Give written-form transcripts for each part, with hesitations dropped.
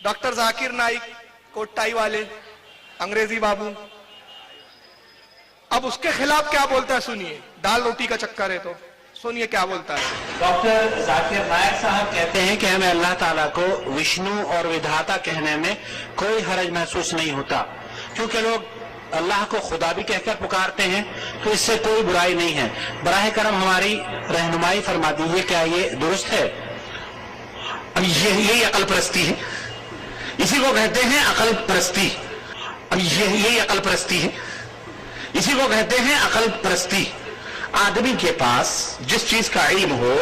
Doctor Zakir Naik coat tie वाले अंग्रेजी बाबू, अब उसके खिलाफ क्या बोलता है सुनिए। दाल रोटी का चक्कर है तो सुनिए क्या बोलता है। डॉक्टर जाकिर नाइक साहब कहते हैं कि हमें अल्लाह ताला को विष्णु और विधाता कहने में कोई हरज महसूस नहीं होता, क्योंकि लोग अल्लाह को खुदा भी कहकर पुकारते हैं, तो इससे कोई बुराई नहीं है। बराह करम हमारी रहनुमाई फरमा दीजिए, क्या ये दुरुस्त है? अब यही अकल परस्ती है, इसी को कहते हैं अकल परस्ती। अब यही अकल परस्ती है, इसी को कहते हैं अकल परस्ती। आदमी के पास जिस चीज का इल्म हो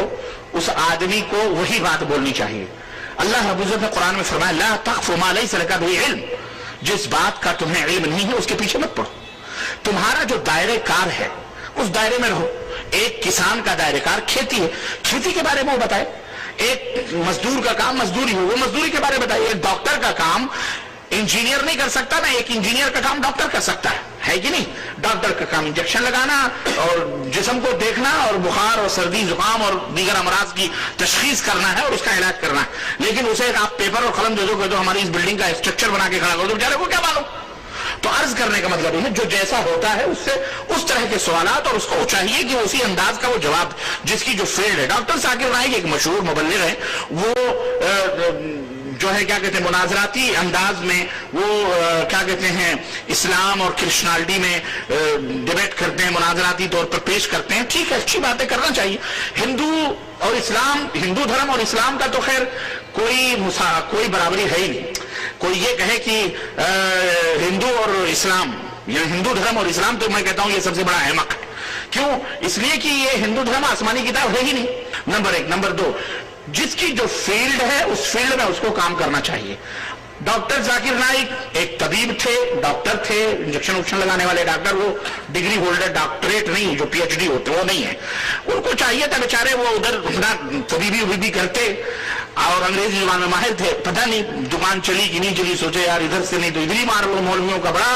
उस आदमी को वही बात बोलनी चाहिए। अल्लाह रब्बुल इज्जत ने कुरान में फरमाया, ला तख्फु मा लैसा लका बिही इल्म, जिस बात का तुम्हें इल्म नहीं है उसके पीछे मत पड़ो। तुम्हारा जो दायरे कार है उस दायरे में रहो। एक किसान का दायरे कार खेती है, खेती के बारे में वो बताए। एक मजदूर का काम मजदूरी हो, वो मजदूरी के बारे में बताइए। एक डॉक्टर का काम इंजीनियर नहीं कर सकता ना, एक इंजीनियर का काम डॉक्टर कर सकता है कि नहीं? डॉक्टर का काम इंजेक्शन लगाना और जिस्म को देखना और बुखार और सर्दी जुकाम और दीगर अमराज की तशखीस करना है और उसका इलाज करना है। लेकिन उसे आप पेपर और कलम दे दोगे तो हमारी इस बिल्डिंग का स्ट्रक्चर बना के खड़ा कर दो, बेचारे को क्या मालूम? तो अर्ज करने का मतलब है जो जैसा होता है उससे उस तरह के सवालात और उसको चाहिए कि उसी अंदाज का वो जवाब, जिसकी जो फील्ड है। डॉक्टर जाकिर नाइक एक मशहूर मुबल्लिग है, वो जो है क्या कहते हैं मुनाजराती अंदाज में वो क्या कहते हैं इस्लाम और क्रिश्चियनिटी में डिबेट करते हैं, मुनाजराती तौर पर पेश करते हैं। ठीक है, अच्छी बातें करना चाहिए। हिंदू और इस्लाम, हिंदू धर्म और इस्लाम का तो खैर कोई बराबरी है ही नहीं। कोई ये कहे कि हिंदू और इस्लाम या हिंदू धर्म और इस्लाम, तो मैं कहता हूं ये सबसे बड़ा अहमक है। क्यों? इसलिए कि ये हिंदू धर्म आसमानी किताब है ही नहीं, नंबर एक। नंबर दो, जिसकी जो फील्ड है उस फील्ड में उसको काम करना चाहिए। डॉक्टर जाकिर नाइक एक तबीब थे, डॉक्टर थे, इंजेक्शन उक्शन लगाने वाले डॉक्टर, वो डिग्री होल्डर, डॉक्टरेट नहीं, जो पीएचडी होते वो नहीं है। उनको चाहिए था बेचारे वो उधर अपना तबीबी करते और अंग्रेजी जुबान में माहिर थे। पता नहीं दुकान चली कि नहीं चली, सोचे यार इधर से नहीं तो इधर ही मार लो, मौलवियों का बड़ा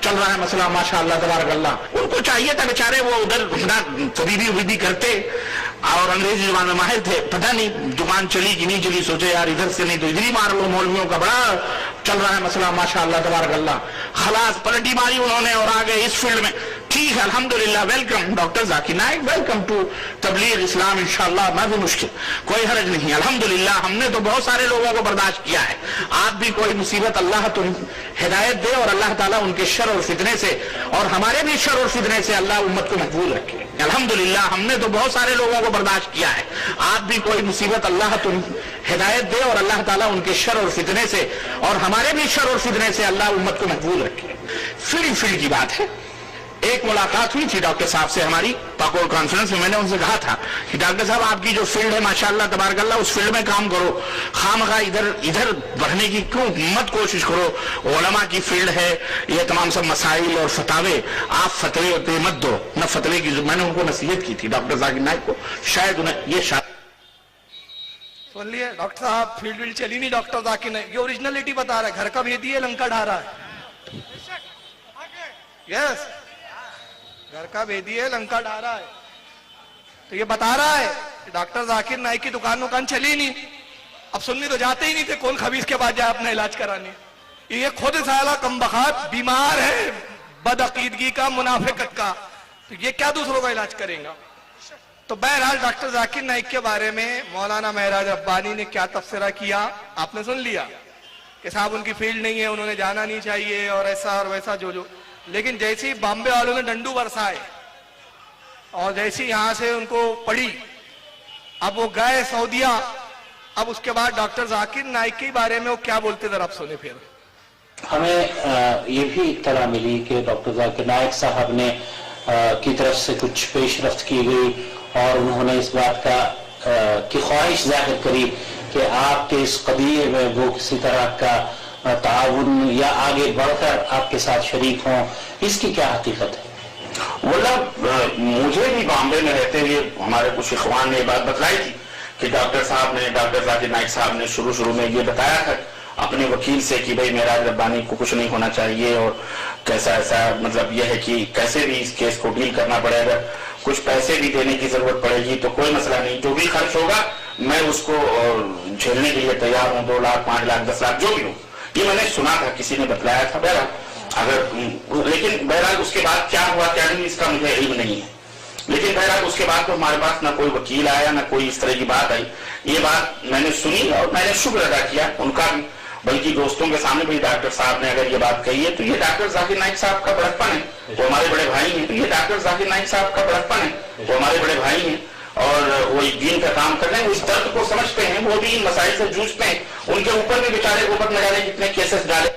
चल रहा है मसला माशाअल्लाह तबारक अल्लाह। उनको चाहिए था बेचारे वो उधर अपना तबीबी करते और अंग्रेजी जुबान में माहिर थे। पता नहीं दुकान चली कि नहीं चली, सोचे यार इधर से नहीं तो इधर ही मार लो, मौलवियों का बड़ा चल रहा है मसला माशाअल्लाह तबारक अल्लाह। खलास पलटी मारी उन्होंने और आ गए इस फील्ड में। ठीक है, अल्हम्दुलिल्लाह, welcome doctor Zakir Naik, welcome to तबलीग इस्लाम, इंशाअल्लाह मैं भी मुश्किल, कोई हरज नहीं। अल्हम्दुलिल्लाह हमने तो बहुत सारे लोगों को बर्दाश्त किया है। आप भी कोई मुसीबत अल्लाह तो हिदायत दे और अल्लाह ताला उनके शर और फितने से और हमारे भी शर और फितने से अल्लाह उम्मत को महफूज रखे। अल्हम्दुलिल्लाह हमने तो बहुत सारे लोगों को बर्दाश्त किया है। आप भी कोई मुसीबत अल्लाह तो हिदायत दे और अल्लाह ताला उनके शर और फितने से और हमारे भी शर और फितने से अल्लाह उम्मत को महफूज रखे। फील्ड की बात है। एक मुलाकात हुई थी डॉक्टर साहब से हमारी पाकोर कॉन्फ्रेंस में। मैंने उनसे कहा था कि डॉक्टर साहब आपकी जो फील्ड है माशाअल्लाह तबारक अल्लाह, उस फील्ड में काम करो, खामखा इधर बढ़ने की क्यों मत कोशिश करो। उलमा की फील्ड है, ये तमाम सब मसाइल और फतावे, आप फतवे मत दो, न फतवे की। मैंने उनको नसीहत की थी डॉक्टर जाकिर नाइक को, शायद उन्हें ये सुन लिए डॉक्टर साहब फील्ड चली नहीं। डॉक्टर जाकिर नाइक ये ओरिजिनलिटी बता रहा है, घर का भेदिए लंका ढा रहा है। यस, घर का भेदी है लंका डा रहा है। तो ये बता रहा है कि डॉक्टर जाकिर नाइक की दुकान चली नहीं। अब सुननी तो जाते ही नहीं थे, कौन खबीज के पास जाए अपना इलाज कराने। ये खुद साला कमबख्त बीमार है बदअकीदगी का, मुनाफिकत का, तो ये क्या दूसरों का इलाज करेगा। तो बहरहाल डॉक्टर जाकिर नाइक के बारे में मौलाना महराज रब्बानी ने क्या तफसीरा किया आपने सुन लिया कि साहब उनकी फील्ड नहीं है, उन्होंने जाना नहीं चाहिए और ऐसा और वैसा जो। लेकिन जैसे ही बॉम्बे वालों ने डंडू बरसाए और जैसे यहां से उनको पड़ी, अब वो गए सऊदिया। अब उसके बाद डॉक्टर जाकिर नाइक के बारे में वो क्या बोलते जरा आप सुने। फिर हमें ये भी इत्तला मिली कि डॉक्टर जाकिर नाइक साहब ने की तरफ से कुछ पेशरफ्त की गई और उन्होंने इस बात का की ख्वाहिश जाहिर करी कि आपके इस कदिये में वो किसी तरह का ताउन या आगे बढ़कर आपके साथ शरीक हों, इसकी क्या हकीकत है? मतलब मुझे भी बॉम्बे में रहते हुए हमारे कुछ इखवान ने बात बतलाई थी कि डॉक्टर जाकिर नाइक साहब ने शुरू में ये बताया था अपने वकील से कि भाई महराज रब्बानी को कुछ नहीं होना चाहिए और कैसा ऐसा, मतलब यह है कि कैसे भी इस केस को डील करना पड़ेगा, कुछ पैसे भी देने की जरूरत पड़ेगी तो कोई मसला नहीं, जो भी खर्च होगा میں اس کو جھیلنے کے لیے تیار ہوں، 2 لاکھ 5 لاکھ 10 لاکھ جو بھی ہو. یہ میں نے سنا تھا، کسی نے بتلایا تھا. لیکن بہرحال اس کے بعد کیا ہوا کیا نہیں اس کا مجھے علم نہیں ہے. لیکن بہرحال اس کے بعد تو ہمارے پاس نہ کوئی وکیل آیا نہ کوئی اس طرح کی بات آئی. یہ بات میں نے سنی اور میں نے شکر ادا کیا ان کا بھی، بلکہ دوستوں کے سامنے بھی ڈاکٹر صاحب نے اگر یہ بات کہی ہے تو یہ ڈاکٹر ذاکر نائک صاحب کا بڑکپن ہے، وہ ہمارے بڑے بھائی ہیں. یہ ڈاکٹر ذاکر نائک صاحب کا بڑکپن ہے، وہ ہمارے بڑے بھائی ہیں اور وہ دین کا کام کر رہے ہیں، وہ اس درد کو سمجھتے ہیں، وہ بھی ان مسائل سے جوجھتے ہیں. ان کے اوپر بھی بیچارے اوپر نہ جانے جتنے کیسز ڈالے.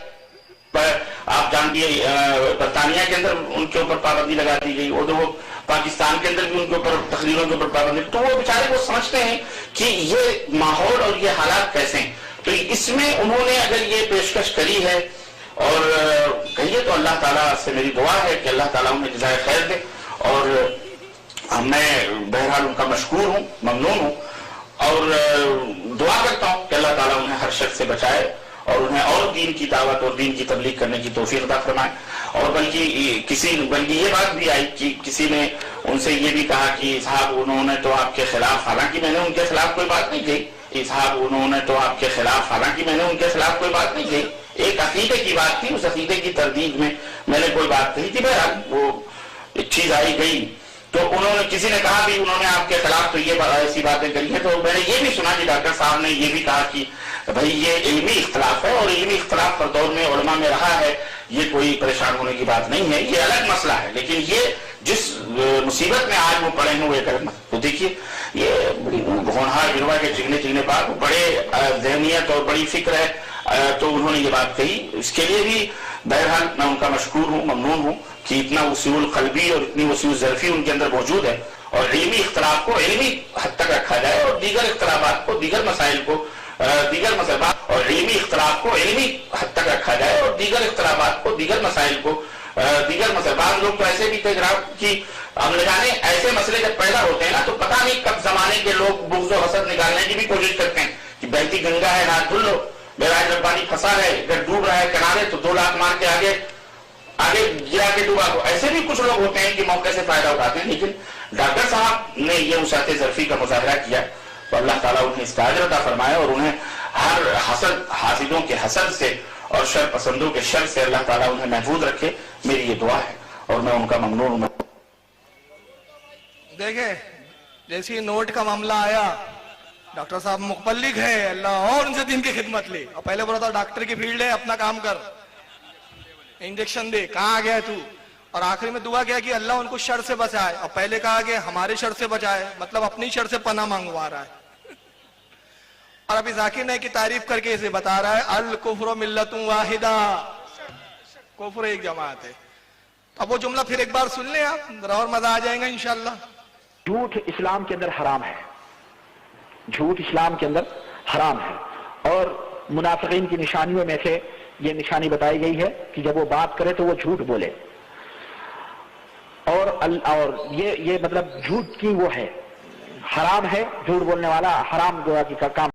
آپ جانتے ہیں برطانیہ کے اندر ان کے اوپر پابندی لگا دی گئی، اور وہ پاکستان کے اندر بھی ان کے اوپر تقریروں کے اوپر پابندی. تو وہ بیچارے وہ سمجھتے ہیں کہ یہ ماحول اور یہ حالات کیسے ہیں. تو اس میں انہوں نے اگر یہ پیشکش کری ہے اور کہیے تو اللہ تعالیٰ سے میری دعا ہے کہ اللہ تعالیٰ انہیں جزائے خیر دے. اور میں بہرحال ان کا مشکور ہوں، ممنون ہوں اور دعا کرتا ہوں کہ اللہ تعالیٰ انہیں ہر شر سے بچائے اور انہیں اور دین کی دعوت اور دین کی تبلیغ کرنے کی توفیق عطا فرمائے. اور بلکہ یہ بات بھی آئی کہ کسی نے ان سے یہ بھی کہا کہ صاحب انہوں نے تو آپ کے خلاف، حالانکہ میں نے ان کے خلاف کوئی بات نہیں کہی، صاحب انہوں نے تو آپ کے خلاف، حالانکہ میں نے ان کے خلاف کوئی بات نہیں کہی. ایک عقیدے کی بات تھی، اس عقیدے کی تردید میں نے کوئی بات کہی تھی. بہرحال وہ ایک چیز آئی گئی تو انہوں نے کسی نے کہا بھی انہوں نے آپ کے خلاف تو یہ ایسی باتیں کری ہیں. تو میں نے یہ بھی سنا کہ ڈاکٹر صاحب نے یہ بھی کہا کہ بھائی یہ علمی اختلاف ہے اور علمی اختلاف پر دور میں علماء میں رہا ہے، یہ کوئی پریشان ہونے کی بات نہیں ہے، یہ الگ مسئلہ ہے. لیکن یہ جس مصیبت میں آج وہ پڑے ہیں وہ ایک الگ مسئلہ. تو دیکھیے یہ ہونہار گروہ کے چگنے پاک بڑے ذہنیت اور بڑی فکر ہے. تو انہوں نے یہ بات کہی، اس کے لیے بھی بہرحال میں ان کا مشکور ہوں، ممنون ہوں کہ اتنا وسیع القلبی اور اتنی وسیع الظرفی ان کے اندر موجود ہے. اور علمی اختلاف کو علمی حد تک رکھا جائے اور دیگر اختلافات کو، دیگر مسائل کو، دیگر مسائلات اور علمی اختلاف کو علمی حد تک رکھا جائے اور دیگر اختلافات کو، دیگر مسائل کو، دیگر مسائلات. لوگ تو ایسے بھی تھے جناب کہ ہم نے جانے ایسے مسئلے جب پیدا ہوتے ہیں نا تو پتہ نہیں کب زمانے کے لوگ بغض و حسد نکالنے کی بھی کوشش کرتے ہیں کہ بہتی گنگا ہے ہاتھ دھل لو، میراج ربانی پھنسا ہے، اگر ڈوب رہا ہے کنارے تو 2 لاکھ مار کے آگے گرا کے ڈوبا کو. ایسے بھی کچھ لوگ ہوتے ہیں کہ موقع سے فائدہ اٹھاتے ہیں. لیکن ڈاکٹر صاحب نے یہ وسعت ظرفی کا مظاہرہ کیا تو اللہ تعالیٰ انہیں اس کا اجر عطا فرمائے اور انہیں ہر حاسدوں کے حسد سے اور شر پسندوں کے شر سے اللہ تعالیٰ انہیں محفوظ رکھے. میری یہ دعا ہے اور میں ان کا ممنون ہوں. دیکھیں جیسے نوٹ کا معاملہ آیا، ڈاکٹر صاحب مقبلغ ہے، اللہ اور ان سے دین کی خدمت لی. اور پہلے بولا تھا ڈاکٹر کی فیلڈ ہے، اپنا کام کر، انجیکشن دے، کہاں گیا تو. اور آخری میں دعا کیا کہ اللہ ان کو شر سے بچائے. اور پہلے کہا کہ ہمارے شر سے بچائے، مطلب اپنی شر سے پناہ مانگوا رہا ہے. اور ابھی ذاکر نائک کی تعریف کر کے اسے بتا رہا ہے الکفر ملت واحدہ، کفر ایک جماعت ہے. اب وہ جملہ پھر ایک بار سن لیں آپ، ذرا اور مزہ آ جائے گا انشاءاللہ. جھوٹ اسلام کے اندر حرام ہے، جھوٹ اسلام کے اندر حرام ہے. اور منافقین کی نشانیوں میں سے یہ نشانی بتائی گئی ہے کہ جب وہ بات کرے تو وہ جھوٹ بولے. اور یہ مطلب جھوٹ کی وہ ہے، حرام ہے، جھوٹ بولنے والا حرام گویا کی کا کام